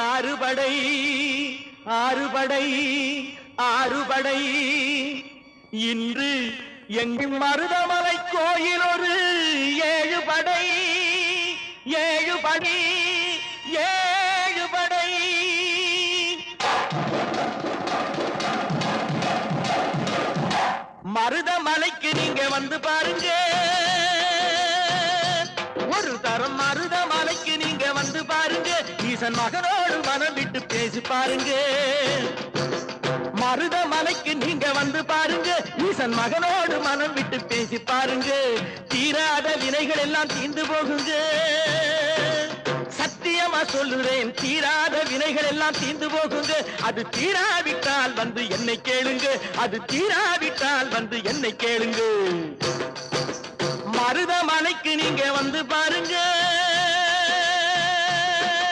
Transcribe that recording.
ஆறுபடை ஆறுபடை ஆறுபடை இன்று எங்கும் மருதமலை கோயில் ஒரு ஏழுபடை ஏழுபடை ஏழுபடை மருதமலைக்கு நீங்க வந்து பாருங்க ஒரு தரம் மருதமலைக்கு நீங்க வந்து பாருங்க ஈசன் மகனோடு மனம் விட்டு பேசி பாருங்க மருதமலைக்கு நீங்க வந்து பாருங்க ஈசன் மகனோடு மனம் விட்டு பேசி பாருங்க தீராத வினைகள் எல்லாம் தீர்ந்து போகுங்க சத்தியமா சொல்லுறேன் தீராத வினைகள் எல்லாம் தீர்ந்து போகுங்க அது தீராவிட்டால் வந்து என்னை கேளுங்க அது தீராவிட்டால் வந்து என்னை கேளுங்க மருதமலைக்கு நீங்க வந்து பாருங்க